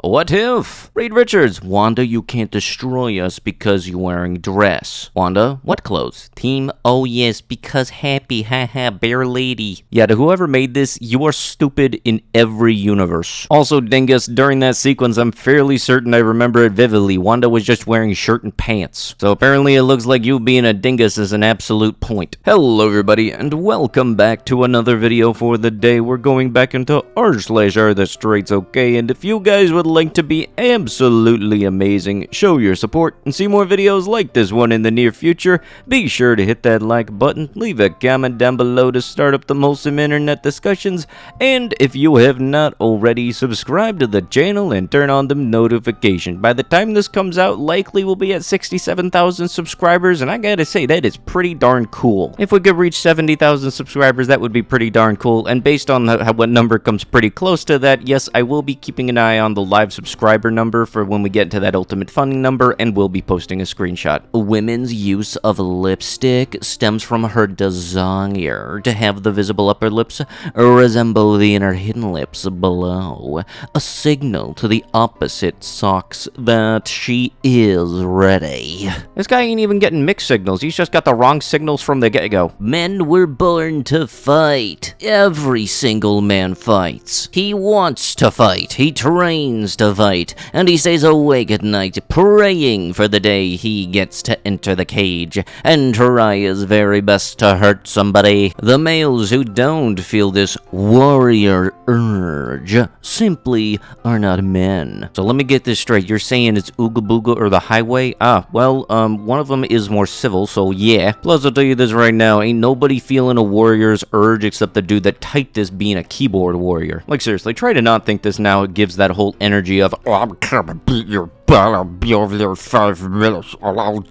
What if? Reed Richards, Wanda, you can't destroy us because you're wearing dress. Wanda, what clothes? Team, oh yes, because happy, haha, bear lady. Yeah, to whoever made this, you are stupid in every universe. Also, Dingus, during that sequence, I'm fairly certain I remember it vividly. Wanda was just wearing shirt and pants. So apparently it looks like you being a dingus is an absolute point. Hello everybody, and welcome back to another video for the day. We're going back into r/AreTheStraightsOK, and if you guys would like to be absolutely amazing, show your support, and see more videos like this one in the near future, be sure to hit that like button, leave a comment down below to start up the wholesome internet discussions, and if you have not already, subscribe to the channel and turn on the notification. By the time this comes out, likely we'll be at 67,000 subscribers, and I gotta say, that is pretty darn cool. If we could reach 70,000 subscribers, that would be pretty darn cool, and based on what number comes pretty close to that, yes, I will be keeping an eye on the live subscriber number for when we get to that ultimate funding number, and we'll be posting a screenshot. Women's use of lipstick stems from her desire to have the visible upper lips resemble the inner hidden lips below, a signal to the opposite sex that she is ready. This guy ain't even getting mixed signals, he's just got the wrong signals from the get-go. Men were born to fight. Every single man fights. He wants to fight, he trains to fight, and he stays awake at night praying for the day he gets to enter the cage and try his very best to hurt somebody. The males who don't feel this warrior urge simply are not men. So let me get this straight, you're saying it's Ooga Booga or the highway? One of them is more civil, so yeah. Plus, I'll tell you this right now, ain't nobody feeling a warrior's urge except the dude that typed this being a keyboard warrior. Like seriously, try to not think this now. It gives that whole energy of, oh, I'm gonna beat your butt, I'll be over there in 5 minutes, I'll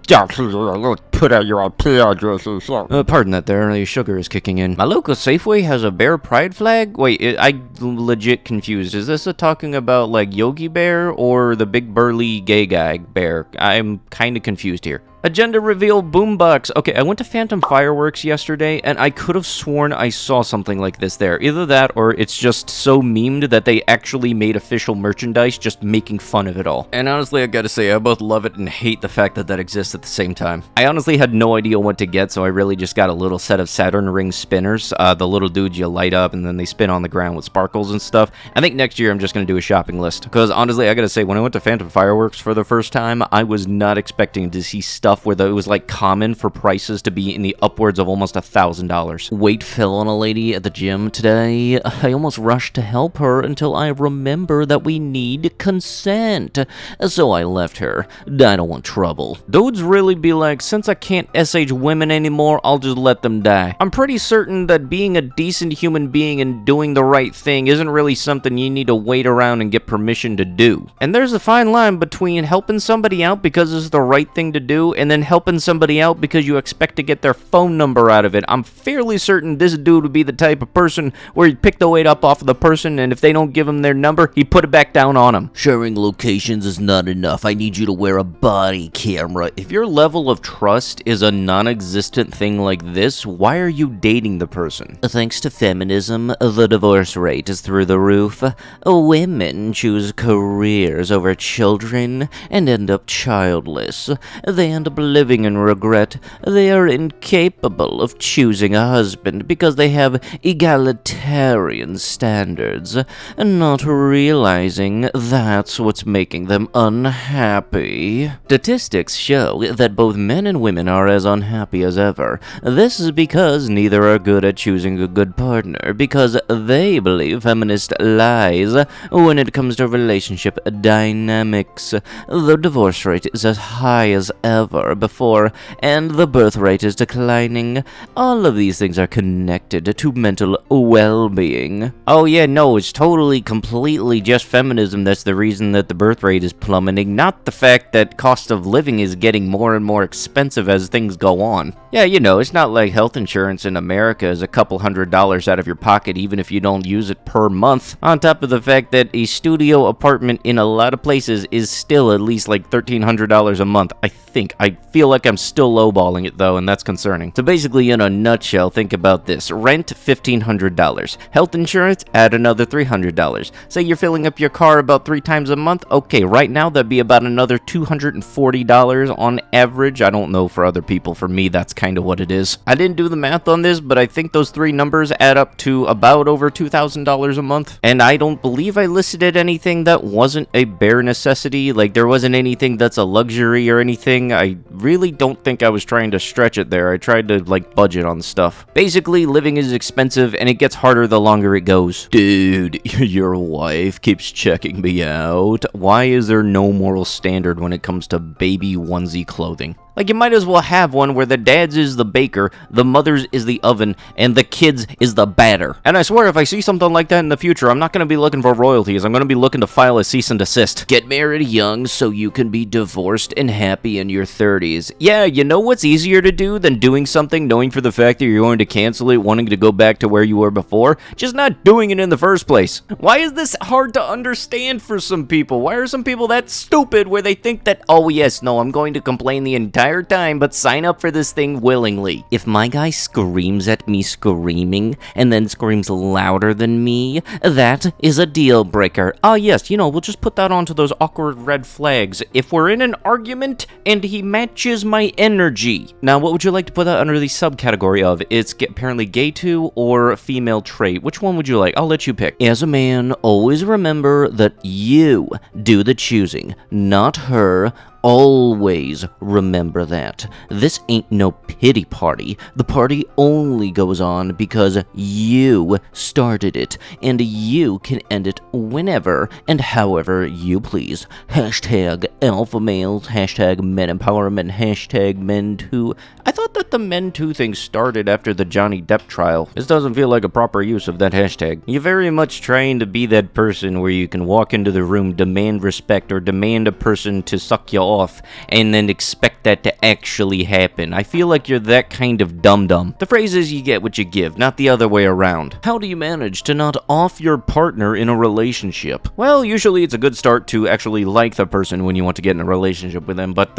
put out your IP address or something. Pardon that there, the sugar is kicking in. My local Safeway has a bear pride flag? Wait, I'm legit confused. Is this talking about like Yogi Bear or the big burly gay guy bear? I'm kind of confused here. Agenda reveal boombox. Okay, I went to Phantom Fireworks yesterday, and I could have sworn I saw something like this there. Either that, or it's just so memed that they actually made official merchandise just making fun of it all. And honestly, I gotta say, I both love it and hate the fact that that exists at the same time. I honestly had no idea what to get, so I really just got a little set of Saturn ring spinners. The little dudes you light up, and then they spin on the ground with sparkles and stuff. I think next year I'm just gonna do a shopping list. Because honestly, I gotta say, when I went to Phantom Fireworks for the first time, I was not expecting to see stuff where it was like common for prices to be in the upwards of almost $1,000. Weight fell on a lady at the gym today. I almost rushed to help her until I remember that we need consent. So I left her. I don't want trouble. Dudes really be like, since I can't SH women anymore, I'll just let them die. I'm pretty certain that being a decent human being and doing the right thing isn't really something you need to wait around and get permission to do. And there's a fine line between helping somebody out because it's the right thing to do and then helping somebody out because you expect to get their phone number out of it. I'm fairly certain this dude would be the type of person where he'd pick the weight up off of the person, and if they don't give him their number, he'd put it back down on him. Sharing locations is not enough. I need you to wear a body camera. If your level of trust is a non-existent thing like this, why are you dating the person? Thanks to feminism, the divorce rate is through the roof. Women choose careers over children and end up childless. They end up living in regret. They are incapable of choosing a husband because they have egalitarian standards, not realizing that's what's making them unhappy. Statistics show that both men and women are as unhappy as ever. This is because neither are good at choosing a good partner, because they believe feminist lies when it comes to relationship dynamics. The divorce rate is as high as ever before, and the birth rate is declining. All of these things are connected to mental well-being. Oh yeah, no, it's totally, completely just feminism that's the reason that the birth rate is plummeting, not the fact that cost of living is getting more and more expensive as things go on. Yeah, you know, it's not like health insurance in America is a couple $100s out of your pocket even if you don't use it per month. On top of the fact that a studio apartment in a lot of places is still at least like $1,300 a month, I think. I feel like I'm still lowballing it though, and that's concerning. So basically, in a nutshell, think about this. Rent, $1,500. Health insurance, add another $300. Say you're filling up your car about 3 times a month. Okay, right now that'd be about another $240 on average. I don't know for other people. For me, that's kind of what it is. I didn't do the math on this, but I think those 3 numbers add up to about over $2,000 a month. And I don't believe I listed anything that wasn't a bare necessity. Like, there wasn't anything that's a luxury or anything. I really don't think I was trying to stretch it there. I tried to, like, budget on stuff. Basically, living is expensive, and it gets harder the longer it goes. Dude, your wife keeps checking me out. Why is there no moral standard when it comes to baby onesie clothing? Like, you might as well have one where the dad's is the baker, the mother's is the oven, and the kid's is the batter. And I swear, if I see something like that in the future, I'm not going to be looking for royalties. I'm going to be looking to file a cease and desist. Get married young so you can be divorced and happy in your 30s. Yeah, you know what's easier to do than doing something knowing for the fact that you're going to cancel it, wanting to go back to where you were before? Just not doing it in the first place. Why is this hard to understand for some people? Why are some people that stupid where they think that, oh yes, no, I'm going to complain the entire time, but sign up for this thing willingly? If my guy screams at me screaming, and then screams louder than me, that is a deal breaker. Ah yes, you know, we'll just put that onto those awkward red flags. If we're in an argument, and he matches my energy. Now, what would you like to put that under the subcategory of? It's apparently gay to or female trait. Which one would you like? I'll let you pick. As a man, always remember that you do the choosing, not her. Always remember that. This ain't no pity party. The party only goes on because you started it, and you can end it whenever and however you please. Hashtag alpha males, hashtag men empowerment, hashtag men too. I thought that the men too thing started after the Johnny Depp trial. This doesn't feel like a proper use of that hashtag. You're very much trying to be that person where you can walk into the room, demand respect, or demand a person to suck you off, and then expect that to actually happen. I feel like you're that kind of dum-dum. The phrase is you get what you give, not the other way around. How do you manage to not off your partner in a relationship? Well, usually it's a good start to actually like the person when you want to get in a relationship with them, but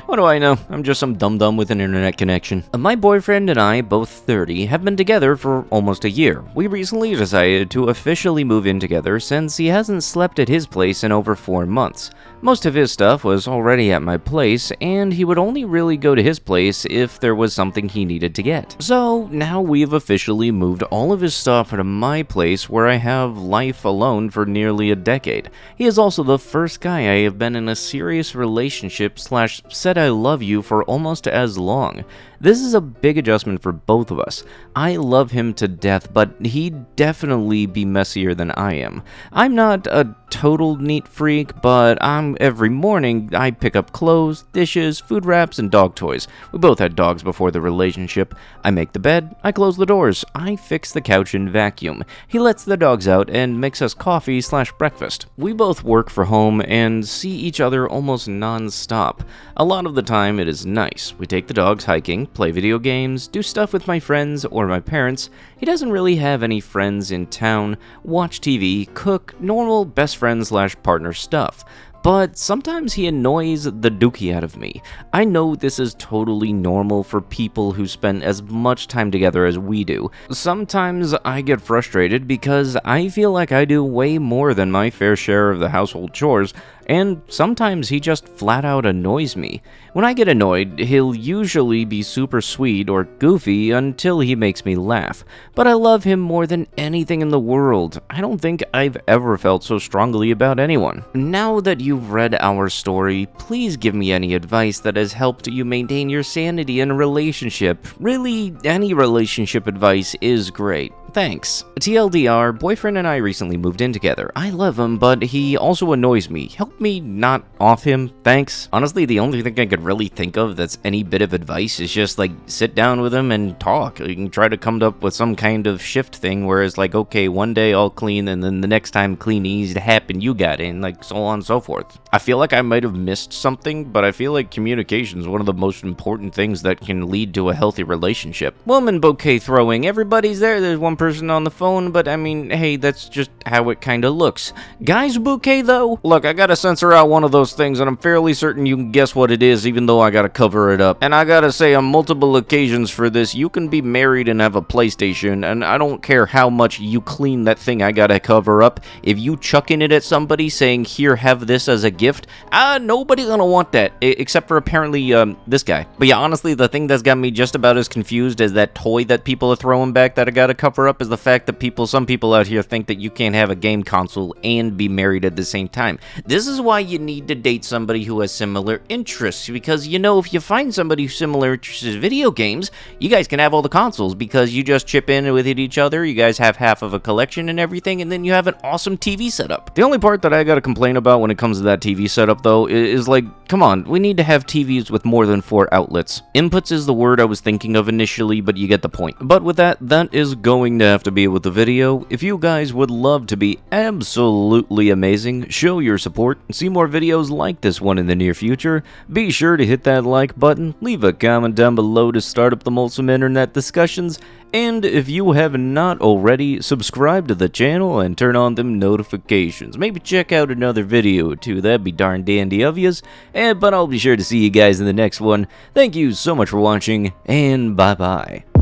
what do I know? I'm just some dum-dum with an internet connection. My boyfriend and I, both 30, have been together for almost a year. We recently decided to officially move in together since he hasn't slept at his place in over 4 months. Most of his stuff was already at my place, and he would only really go to his place if there was something he needed to get. So now we've officially moved all of his stuff to my place where I have life alone for nearly a decade. He is also the first guy I have been in a serious relationship / said I love you for almost as long. This is a big adjustment for both of us. I love him to death, but he'd definitely be messier than I am. I'm not a total neat freak, but every morning I pick up clothes, dishes, food wraps, and dog toys. We both had dogs before the relationship. I make the bed, I close the doors, I fix the couch and vacuum. He lets the dogs out and makes us coffee / breakfast. We both work for home and see each other almost non-stop. A lot of the time it is nice. We take the dogs hiking, play video games, do stuff with my friends or my parents. He doesn't really have any friends in town, watch TV, cook, normal best friend / partner stuff. But sometimes he annoys the dookie out of me. I know this is totally normal for people who spend as much time together as we do. Sometimes I get frustrated because I feel like I do way more than my fair share of the household chores, and sometimes he just flat out annoys me. When I get annoyed, he'll usually be super sweet or goofy until he makes me laugh. But I love him more than anything in the world. I don't think I've ever felt so strongly about anyone. Now that you've read our story, please give me any advice that has helped you maintain your sanity in a relationship. Really, any relationship advice is great. Thanks. TLDR, boyfriend and I recently moved in together. I love him, but he also annoys me. Help me not off him, thanks. Honestly, the only thing I could really think of that's any bit of advice is just, like, sit down with him and talk. You can try to come up with some kind of shift thing where it's like, okay, one day I'll clean, and then the next time cleaning needs to happen, you got it, and like so on and so forth. I feel like I might have missed something, but I feel like communication is one of the most important things that can lead to a healthy relationship. Woman bouquet throwing, everybody's there, there's one person on the phone, but I mean, hey, that's just how it kinda looks. Guys bouquet though? Look, I gotta censor out one of those things, and I'm fairly certain you can guess what it is, even though I gotta cover it up. And I gotta say, on multiple occasions for this, you can be married and have a PlayStation, and I don't care how much you clean that thing I gotta cover up. If you chucking it at somebody saying, here, have this as a gift, nobody's gonna want that, except for apparently this guy. But yeah, honestly, the thing that's got me just about as confused as that toy that people are throwing back that I gotta cover up is the fact that some people out here think that you can't have a game console and be married at the same time. This is why you need to date somebody who has similar interests, because you know, if you find somebody who's similar interests in video games, you guys can have all the consoles because you just chip in with each other, you guys have half of a collection and everything, and then you have an awesome TV setup. The only part that I gotta complain about when it comes to that TV setup though is like, come on, we need to have TVs with more than 4 outlets. Inputs is the word I was thinking of initially, but you get the point. But with that is going to have to be it with the video. If you guys would love to be absolutely amazing, show your support, and see more videos like this one in the near future, be sure to hit that like button, leave a comment down below to start up the wholesome internet discussions, and if you have not already, subscribe to the channel and turn on them notifications. Maybe check out another video or two, that'd be darn dandy of yous, but I'll be sure to see you guys in the next one. Thank you so much for watching, and bye-bye.